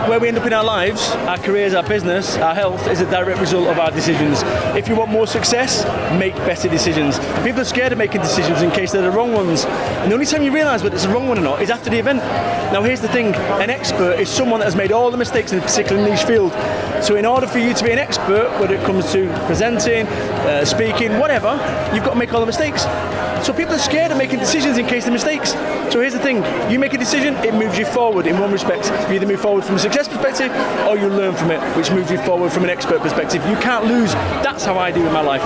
where we end up in our lives, our careers, our business, our health, is a direct result of our decisions. If you want more success, make better decisions. People are scared of making decisions in case they're the wrong ones. And the only time you realise whether it's the wrong one or not is after the event. Now here's the thing, an expert is someone that has made all the mistakes in a particular niche field. So in order for you to be an expert, whether it comes to presenting, speaking, whatever, you've got to make all the mistakes. So people are scared of making decisions in case of mistakes. So here's the thing, you make a decision, it moves you forward in one respect. You either move forward from a success perspective or you learn from it, which moves you forward from an expert perspective. You can't lose. That's how I do with my life.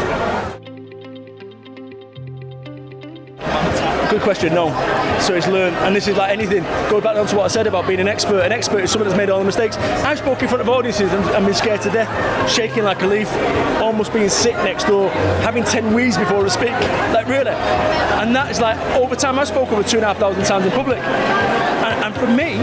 Good question, no. So it's learn, and this is like anything. Go back down to what I said about being an expert. An expert is someone that's made all the mistakes. I've spoken in front of audiences and been scared to death, shaking like a leaf, almost being sick next door, having 10 wheeze before I speak. Like really. And that is like, over time, I've spoken over 2,500 times in public. And for me,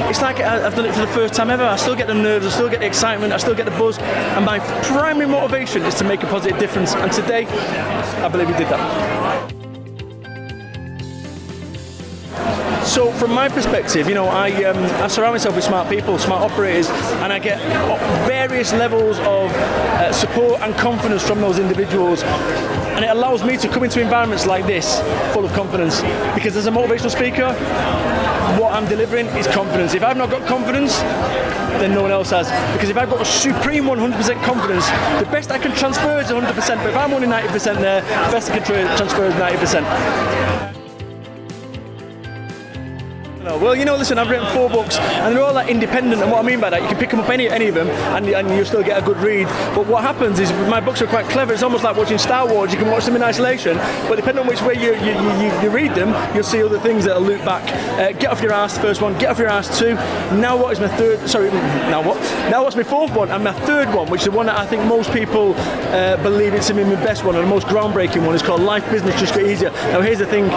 it's like I've done it for the first time ever. I still get the nerves, I still get the excitement, I still get the buzz. And my primary motivation is to make a positive difference. And today, I believe we did that. So from my perspective, you know, I surround myself with smart people, smart operators, and I get various levels of support and confidence from those individuals. And it allows me to come into environments like this full of confidence. Because as a motivational speaker, what I'm delivering is confidence. If I've not got confidence, then no one else has. Because if I've got a supreme 100% confidence, the best I can transfer is 100%. But if I'm only 90% there, the best I can transfer is 90%. Well, you know, listen, I've written 4 books and they're all like independent, and what I mean by that, you can pick them up any of them and you'll still get a good read. But what happens is my books are quite clever. It's almost like watching Star Wars. You can watch them in isolation, but depending on which way you read them, you'll see other things that'll loop back. Get Off Your Ass, first one. Get Off Your Ass 2. Now what is my third? Sorry, now what? Now what's my 4th one? And my 3rd one, which is the one that I think most people believe it's my best one and the most groundbreaking one, is called Life Business Just Got Easier. Now here's the thing.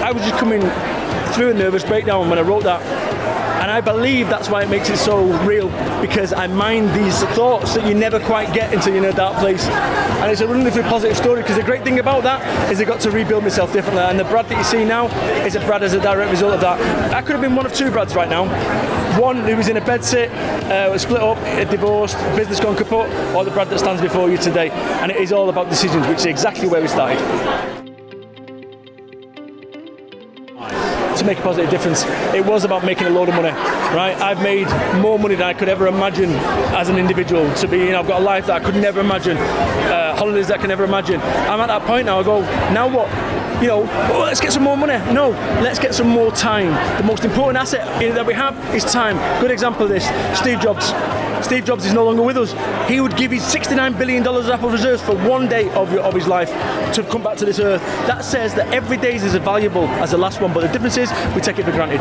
I was just coming through a nervous breakdown when I wrote that, and I believe that's why it makes it so real, because I mind these thoughts that you never quite get until you're in a dark place. And it's a wonderfully positive story, because the great thing about that is I got to rebuild myself differently, and the Brad that you see now is a Brad as a direct result of that. I could have been one of 2 Brads right now. One who was in a bedsit, was split up, divorced, business gone kaput, or the Brad that stands before you today. And it is all about decisions, which is exactly where we started. To make a positive difference. It was about making a load of money, right? I've made more money than I could ever imagine as an individual. To be, you know, I've got a life that I could never imagine, holidays that I could never imagine. I'm at that point now. I go, now what? You know, oh, let's get some more money. No, let's get some more time. The most important asset that we have is time. Good example of this, Steve Jobs. Steve Jobs is no longer with us. He would give his $69 billion of Apple reserves for one day of his life to come back to this earth. That says that every day is as valuable as the last one, but the difference is we take it for granted.